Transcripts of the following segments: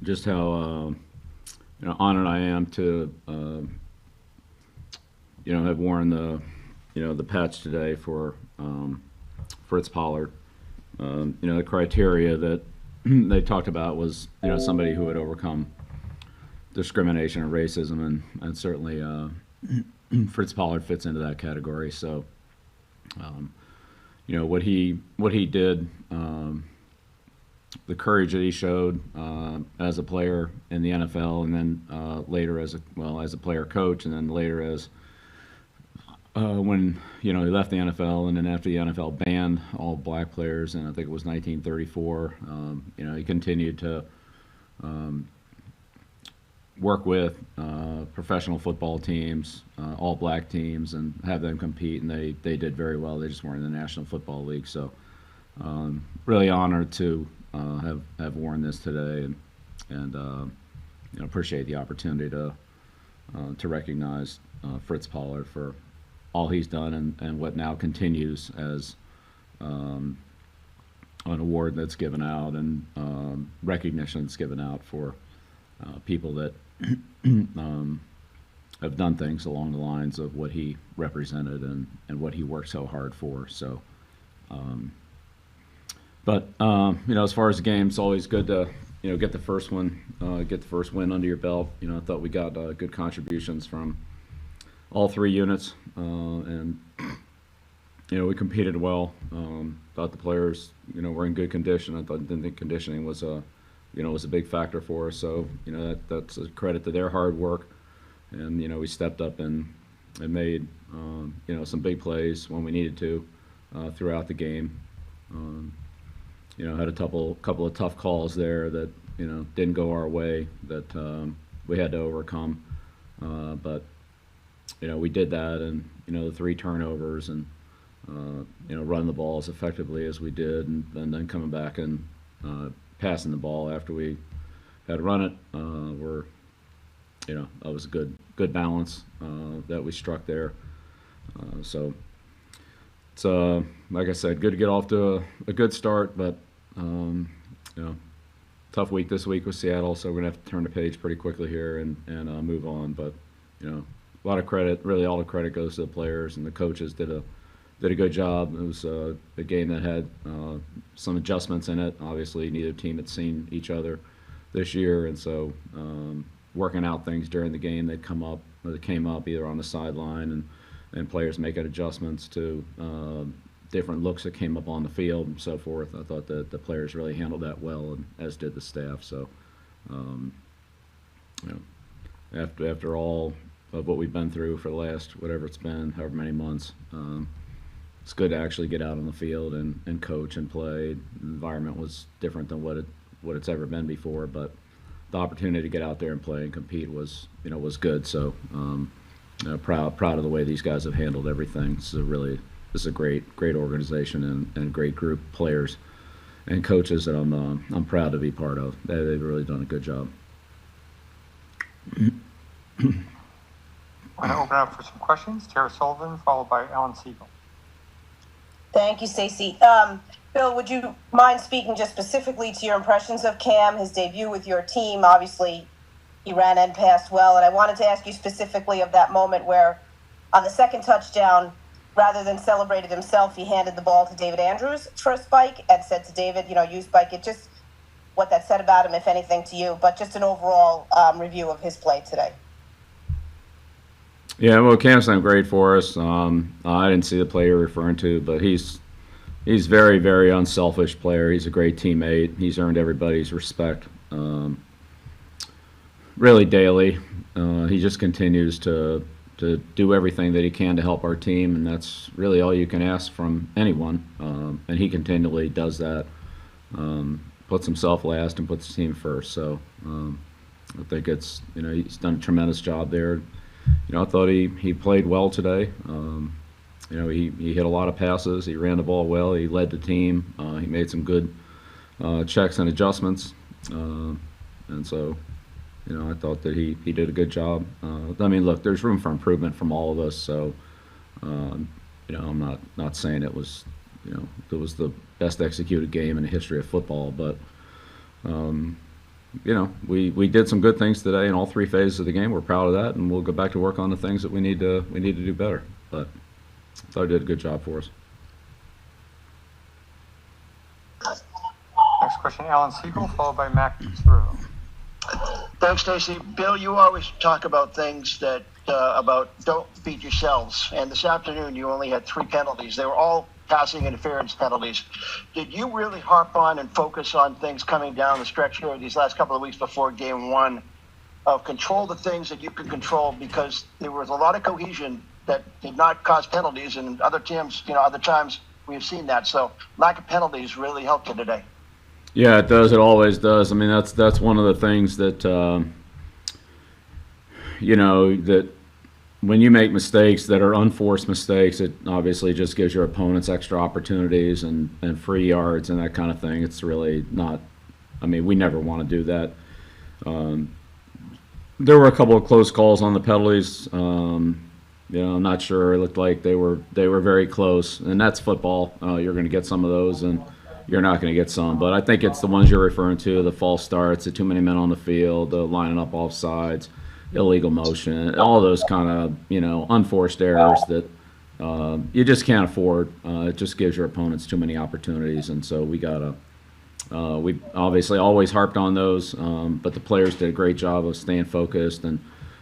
just how honored I am to have worn the patch today for Fritz Pollard. The criteria that they talked about was somebody who had overcome discrimination and racism, and certainly Fritz Pollard fits into that category. So what he did, the courage that he showed as a player in the NFL, and then later as a player coach, and then later as when he left the NFL, and then after the NFL banned all black players, and I think it was 1934, he continued to work with professional football teams, all black teams, and have them compete, and they did very well. They just weren't in the National Football League. So really honored to have worn this today, and appreciate the opportunity to recognize Fritz Pollard for all he's done, and what now continues as an award that's given out, and recognition that's given out for people that have done things along the lines of what he represented, and what he worked so hard for. So, as far as the game, it's always good to get the first one, get the first win under your belt. I thought we got good contributions from all three units, and we competed well. Thought the players were in good condition. Didn't think conditioning was a big factor for us. So that's a credit to their hard work, and we stepped up and made some big plays when we needed to throughout the game. Had a couple of tough calls there that didn't go our way, that we had to overcome, but we did that, and the 3 turnovers, and run the ball as effectively as we did, and then coming back and passing the ball after we had run it, that was a good balance that we struck there. So it's like I said, good to get off to a good start, but tough week this week with Seattle, so we're gonna have to turn the page pretty quickly here and move on. But a lot of credit, really all the credit goes to the players, and the coaches did a good job. It was a game that had some adjustments in it. Obviously, neither team had seen each other this year, and so working out things during the game that came up either on the sideline, and players making adjustments to different looks that came up on the field and so forth. I thought that the players really handled that well, and as did the staff. So, after all of what we've been through for the last, whatever it's been, however many months, it's good to actually get out on the field and coach and play. The environment was different than what it's ever been before, but the opportunity to get out there and play and compete was good. So proud of the way these guys have handled everything. This is a great organization, and great group of players and coaches that I'm proud to be part of. They've really done a good job. We're going to open up for some questions. Tara Sullivan, followed by Alan Siegel. Thank you, Stacey. Bill, would you mind speaking just specifically to your impressions of Cam, his debut with your team? Obviously, he ran and passed well, and I wanted to ask you specifically of that moment where, on the second touchdown, rather than celebrated himself, he handed the ball to David Andrews for a spike and said to David, you spike it. Just what that said about him, if anything, to you, but just an overall review of his play today. Yeah, well, Cam's done great for us. I didn't see the play you're referring to, but he's very, very unselfish player. He's a great teammate. He's earned everybody's respect, really daily. He just continues to do everything that he can to help our team, and that's really all you can ask from anyone. And he continually does that, puts himself last and puts the team first. So I think it's he's done a tremendous job there. I thought he played well today. He hit a lot of passes. He ran the ball well. He led the team. He made some good checks and adjustments. And so, I thought that he did a good job. Look, there's room for improvement from all of us. So, I'm not saying it was the best executed game in the history of football, but we did some good things today in all three phases of the game. We're proud of that, and we'll go back to work on the things that we need to do better. But I thought he did a good job for us. Next question, Alan Siegel, followed by Mac Zero. Thanks, Stacy. Bill, you always talk about things that about don't beat yourselves. And this afternoon, you only had 3 penalties. They were all passing interference penalties. Did you really harp on and focus on things coming down the stretch here these last couple of weeks before game 1 of control the things that you can control, because there was a lot of cohesion that did not cause penalties, and other times we've seen that. So lack of penalties really helped you today. Yeah, it does. It always does. I mean, that's one of the things that that when you make mistakes that are unforced mistakes, it obviously just gives your opponents extra opportunities and free yards and that kind of thing. It's really not. I mean, we never want to do that. There were a couple of close calls on the penalties. I'm not sure. It looked like they were very close, and that's football. You're going to get some of those, and you're not going to get some. But I think it's the ones you're referring to: the false starts, the too many men on the field, the lining up off sides, illegal motion, all those kind of unforced errors that you just can't afford. It just gives your opponents too many opportunities, and so we gotta. We obviously always harped on those, but the players did a great job of staying focused and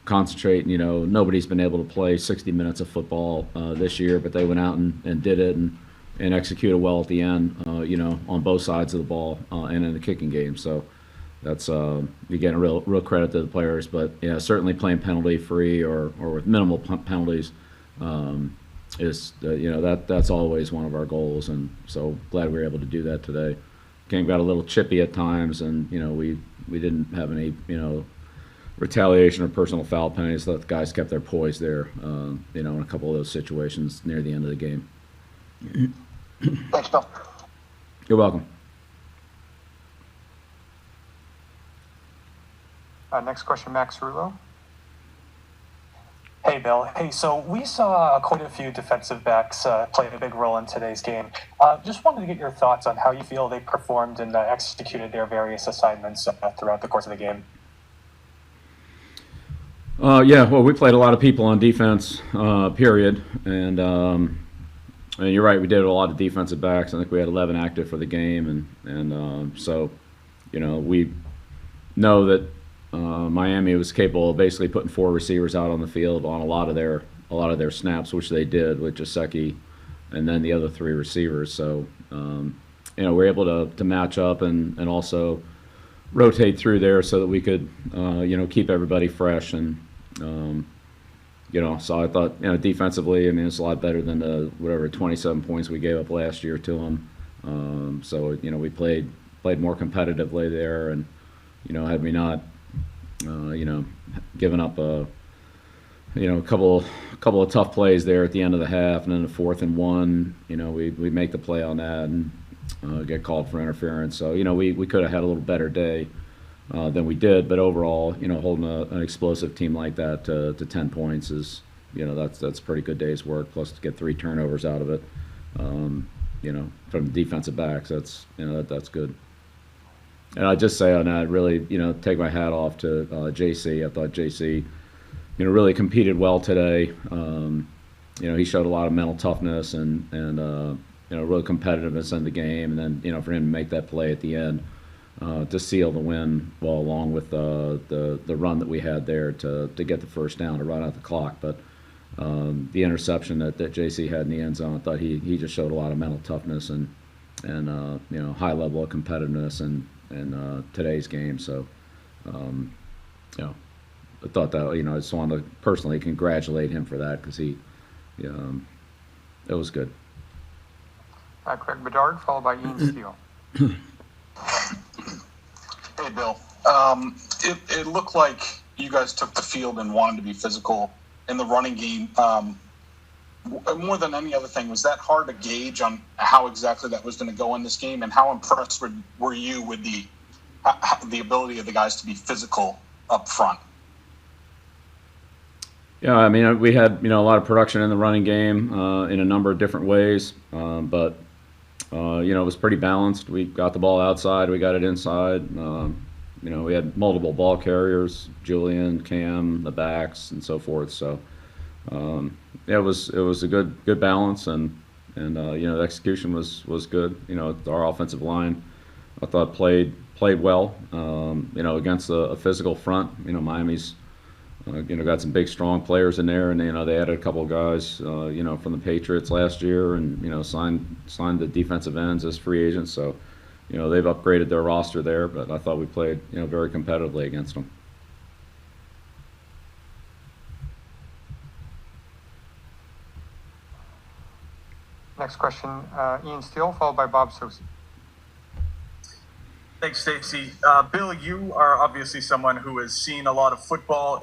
concentrating. Nobody's been able to play 60 minutes of football this year, but they went out and did it and executed well at the end, on both sides of the ball and in the kicking game. So that's you're getting real credit to the players. But yeah, certainly playing penalty free or with minimal penalties that's always one of our goals, and so glad we were able to do that today. Game got a little chippy at times, and we didn't have any retaliation or personal foul penalties. So the guys kept their poise there, in a couple of those situations near the end of the game. Thanks, Bill. You're welcome. Next question, Max Rulo. Hey, Bill. Hey, so we saw quite a few defensive backs play a big role in today's game. Just wanted to get your thoughts on how you feel they performed and executed their various assignments throughout the course of the game. Yeah, well, we played a lot of people on defense, period. And you're right, we did a lot of defensive backs. I think we had 11 active for the game. So, we know that Miami was capable of basically putting 4 receivers out on the field on a lot of their snaps, which they did with Gesicki and then the other 3 receivers. So we're able to match up and also rotate through there so that we could keep everybody fresh and so I thought defensively, I mean, it's a lot better than the 27 points we gave up last year to them. So we played more competitively there, and had we not giving up a couple of tough plays there at the end of the half, and then the 4th and 1, we make the play on that and get called for interference. So we could have had a little better day than we did, but overall, holding an explosive team like that to 10 points is that's a pretty good day's work. Plus to get 3 turnovers out of it, from the defensive backs, that's good. And I just say on that, really, take my hat off to JC. I thought JC, really competed well today. He showed a lot of mental toughness and real competitiveness in the game. And then, for him to make that play at the end to seal the win, well, along with the run that we had there to get the first down to run out the clock. But the interception that JC had in the end zone, I thought he just showed a lot of mental toughness and high level of competitiveness in today's game. So, I thought that, I just wanted to personally congratulate him for that because it was good. Craig Bedard, followed by Ian Steele. Hey, Bill. It looked like you guys took the field and wanted to be physical in the running game. More than any other thing, was that hard to gauge on how exactly that was going to go in this game, and how impressed were you with the ability of the guys to be physical up front? Yeah, I mean, we had a lot of production in the running game in a number of different ways, but it was pretty balanced. We got the ball outside, we got it inside. we had multiple ball carriers, Julian, Cam, the backs, and so forth. So yeah, it was a good balance, and the execution was good. Our offensive line, I thought played well. Against a physical front. Miami's got some big strong players in there, and they added a couple of guys from the Patriots last year, and signed the defensive ends as free agents. So they've upgraded their roster there, but I thought we played very competitively against them. Next question, Ian Steele, followed by Bob Soucy. Thanks, Stacy. Bill, you are obviously someone who has seen a lot of football